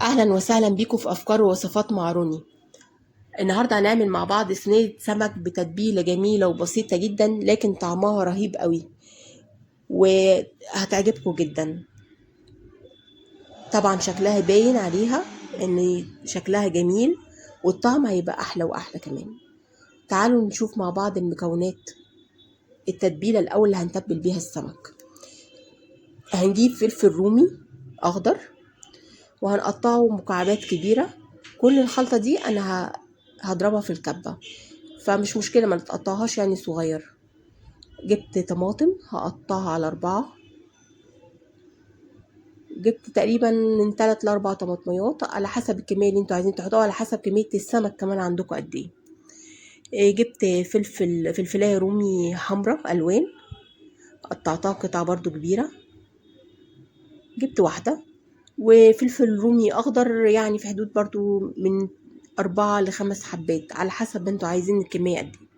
اهلا وسهلا بيكم في افكار ووصفات مع روني. النهارده هنعمل مع بعض صينيه سمك بتتبيله جميله وبسيطه جدا، لكن طعمها رهيب قوي وهتعجبكم جدا. طبعا شكلها باين عليها ان شكلها جميل، والطعم هيبقى احلى واحلى كمان. تعالوا نشوف مع بعض المكونات. التتبيله الاول اللي هنتبل بيها السمك، هنجيب فلفل رومي اخضر وهنقطعه مكعبات كبيره. كل الخلطه دي انا هضربها في الكبه، فمش مشكلة ما نتقطعهاش يعني صغير. جبت طماطم هقطعها على 4، جبت تقريبا من 3 ل4 طماطميات على حسب الكمية اللي انتوا عايزين تحطوها، على حسب كمية السمك كمان عندكم قد ايه. جبت فلفلاية رومي حمراء الوان، قطعتها قطع برضو كبيرة، جبت واحدة. وفلفل رومي اخضر يعني في حدود برضو من 4 ل5 حبات على حسب ما انتوا عايزين الكمية قد ايه.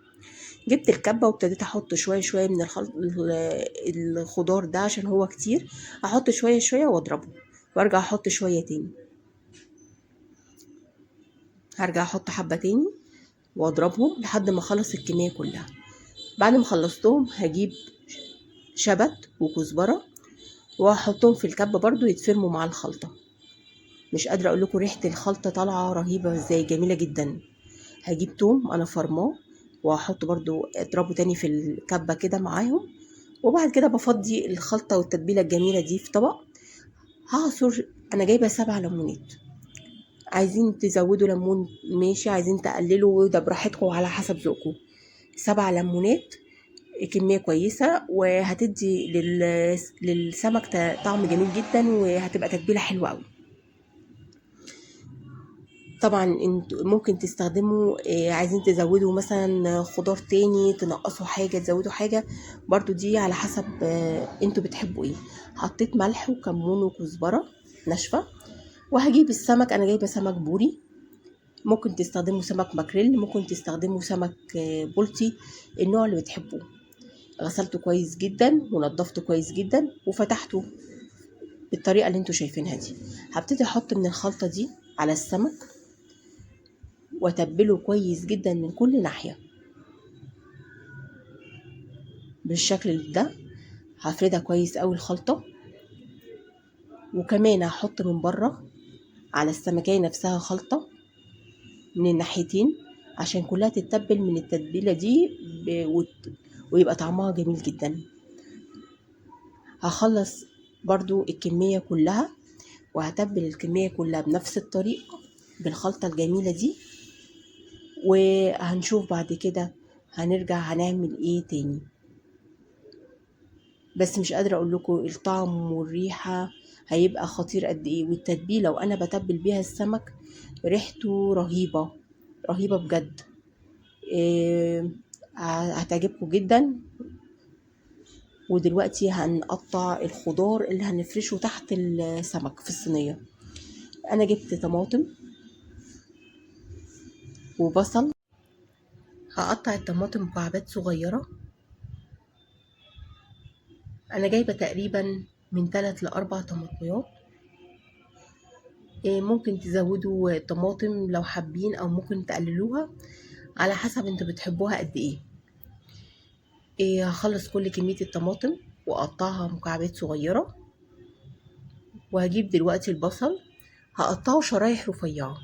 جبت الكبة وابتديت احط شوية شوية من الخضار ده عشان هو كتير، احط شوية شوية واضربه وارجع احط شوية تاني، هرجع احط حبة تاني واضربهم لحد ما اخلص الكمية كلها. بعد ما خلصتهم هجيب شبت وكزبرة واحطهم في الكبة برضو يتفرموا مع الخلطة. مش قادرة اقول لكم ريحة الخلطة طالعة رهيبة ازاي، جميلة جدا. هجيب توم انا فرماه واحطه برضو اضربه تاني في الكبة كده معاهم. وبعد كده بفضي الخلطة والتتبيلة الجميلة دي في طبق. هعصر، انا جايبة 7 ليمونات، عايزين تزودوا ليمون ماشي، عايزين تقللوا ده براحتكم على حسب ذوقكم. 7 ليمونات كمية كويسة، وهتدي للسمك طعم جميل جدا، وهتبقى تتبيلة حلوة قوي. طبعا انتوا ممكن تستخدموا عايزين تزودوا مثلا خضار تاني، تنقصوا حاجة تزودوا حاجة، برضو دي على حسب انتوا بتحبوا ايه. حطيت ملح وكمون وكزبرة ناشفة. وهجيب السمك، انا جايبة سمك بوري، ممكن تستخدموا سمك ماكريل، ممكن تستخدموا سمك بولتي، النوع اللي بتحبوه. غسلته كويس جدا ونضفته كويس جدا وفتحته بالطريقة اللي انتوا شايفينها دي. هبتدي احط من الخلطة دي على السمك واتبله كويس جدا من كل ناحية بالشكل ده. هفردها كويس قوي الخلطة، وكمان هحط من بره على السمكية نفسها خلطة من الناحيتين عشان كلها تتبل من التتبيلة دي ويبقى طعمها جميل جدا. هخلص برضو الكمية كلها وهتبل الكمية كلها بنفس الطريقة بالخلطة الجميلة دي، وهنشوف بعد كده هنرجع هنعمل ايه تاني. بس مش قادرة اقول لكم الطعم والريحة هيبقى خطير قد ايه، والتتبيلة وانا بتبل بيها السمك ريحته رهيبة رهيبة بجد. إيه، هتعجبكم جدا. ودلوقتي هنقطع الخضار اللي هنفرشه تحت السمك في الصينية. انا جبت طماطم وبصل، هقطع الطماطم مكعبات صغيرة. انا جايبة تقريبا من 3 ل4 طماطميات. ممكن تزودوا طماطم لو حابين او ممكن تقللوها على حسب انتوا بتحبوها قد ايه. هخلص كل كمية الطماطم واقطعها مكعبات صغيرة. وهجيب دلوقتي البصل هقطعه شرايح رفيعة.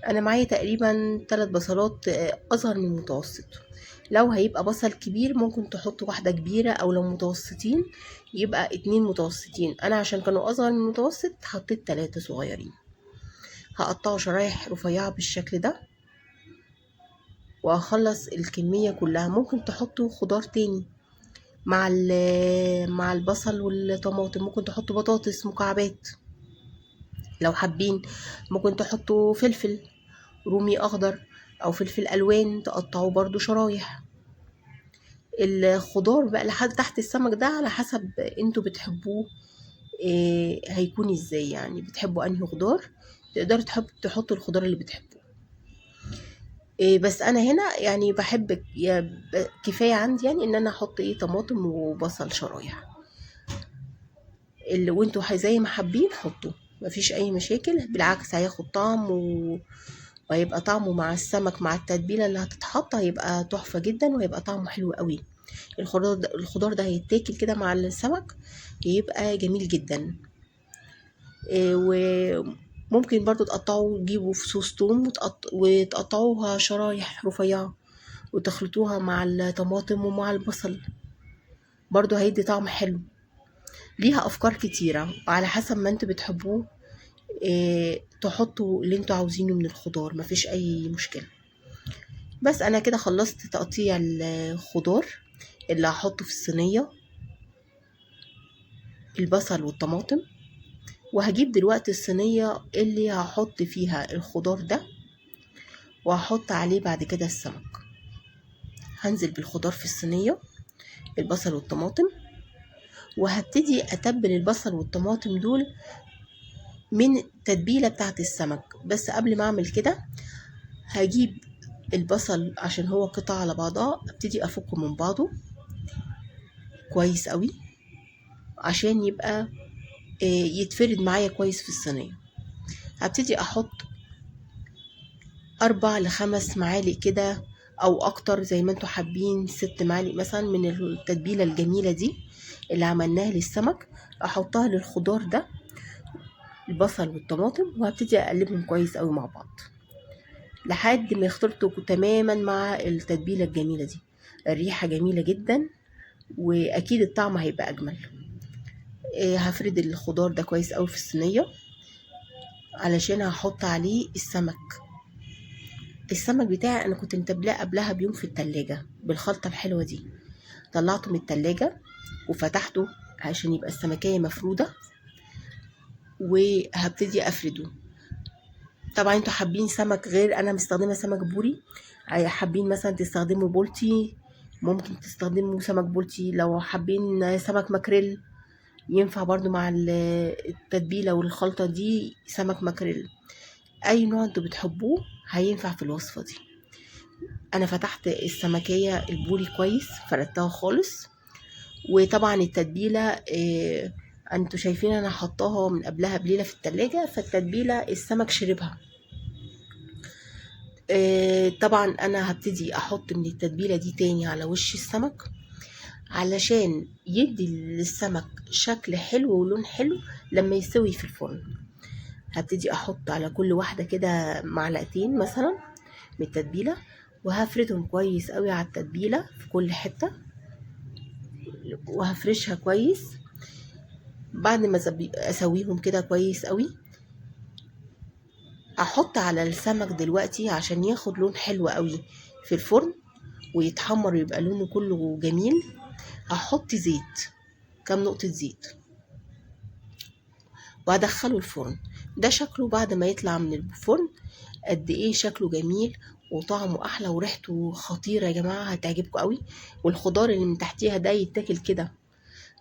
انا معايا تقريبا 3 بصلات اصغر من المتوسط. لو هيبقى بصل كبير ممكن تحطوا واحدة كبيرة، او لو متوسطين يبقى 2 متوسطين. انا عشان كانوا اصغر من المتوسط حطيت 3 صغيرين. هقطعه شرايح رفيعة بالشكل ده واخلص الكمية كلها. ممكن تحطوا خضار تاني مع البصل والطماطم، ممكن تحطوا بطاطس مكعبات لو حابين، ممكن تحطوا فلفل رومي اخضر او فلفل الوان تقطعوه برضو شرايح. الخضار بقى لحد تحت السمك ده على حسب انتوا بتحبوه إيه هيكون ازاي، يعني بتحبوا انهي خضار تقدروا تحطوا الخضار اللي بتحبوه. إيه بس انا هنا يعني بحب كفايه عندي يعني ان انا احط ايه طماطم وبصل شرايح. اللي وانتوا زي ما حابين حطوا. مفيش اي مشاكل، بالعكس هياخد طعم وهيبقى طعمه مع السمك مع التتبيله اللي هتتحط هيبقى تحفه جدا، وهيبقى طعمه حلو قوي. الخضار ده هيتاكل كده مع السمك، يبقى جميل جدا. وممكن برضو تقطعوا، تجيبوا فصوص توم وتقطعوها شرايح رفيعه وتخلطوها مع الطماطم ومع البصل، برضو هيدي طعم حلو. ليها افكار كتيره على حسب ما انتوا بتحبوه. تحطوا اللي انتوا عاوزينه من الخضار، مفيش اي مشكله. بس انا كده خلصت تقطيع الخضار اللي هحطه في الصينيه، البصل والطماطم. وهجيب دلوقتي الصينيه اللي هحط فيها الخضار ده، وهحط عليه بعد كده السمك. هنزل بالخضار في الصينيه، البصل والطماطم، وهبتدي اتبل البصل والطماطم دول من التتبيله بتاعت السمك. بس قبل ما اعمل كده هجيب البصل عشان هو قطع على بعضها، ابتدي افكه من بعضه كويس قوي عشان يبقى يتفرد معايا كويس في الصينيه. هبتدي احط 4 ل5 معالق كده او اكتر زي ما انتوا حابين، 6 معالق مثلا من التتبيله الجميله دي اللي عملناها للسمك، احطها للخضار ده، البصل والطماطم، وهبتدي اقلبهم كويس قوي مع بعض لحد ما يختلطوا تماما مع التتبيله الجميله دي. الريحه جميله جدا، واكيد الطعم هيبقى اجمل. هفرد الخضار ده كويس قوي في الصينيه علشان هحط عليه السمك. السمك بتاعي انا كنت متبلاه قبلها بيوم في التلاجة بالخلطه الحلوه دي، طلعته من التلاجة وفتحته عشان يبقى السمكية مفرودة، وهبتدي افرده. طبعا انتوا حابين سمك غير، انا مستخدمه سمك بوري. حابين مثلا تستخدموا بولتي، ممكن تستخدموا سمك بولتي. لو حابين سمك ماكريل ينفع برضو مع التتبيله والخلطه دي، سمك ماكريل. اي نوع انتوا بتحبوه هينفع في الوصفه دي. انا فتحت السمكيه البوري كويس، فردتها خالص. وطبعا التتبيله انتوا شايفين انا حطاها من قبلها بليله في التلاجة، فالتتبيله السمك شربها. طبعا انا هبتدي احط من التتبيله دي تاني على وش السمك علشان يدي للسمك شكل حلو ولون حلو لما يستوي في الفرن. هبتدي احط على كل واحده كده معلقتين مثلا من التتبيله، وهفردهم كويس قوي على التتبيله في كل حته، وهفرشها كويس. بعد ما اسويهم كده كويس قوي، احط على السمك دلوقتي عشان ياخد لون حلو قوي في الفرن ويتحمر ويبقى لونه كله جميل. هحط زيت، كام نقطة زيت، وهدخله الفرن. ده شكله بعد ما يطلع من الفرن قد ايه شكله جميل وطعمه احلى وريحته خطيرة يا جماعة، هتعجبكم قوي. والخضار اللي من تحتيها ده يتاكل كده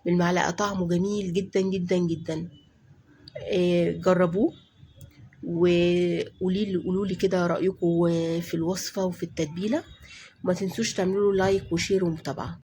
بالمعلقة، طعمه جميل جدا جدا جدا. جربوه وقولوا لي كده رأيكم في الوصفة وفي التتبيلة. ما تنسوش تعملوا لايك وشير ومتابعة.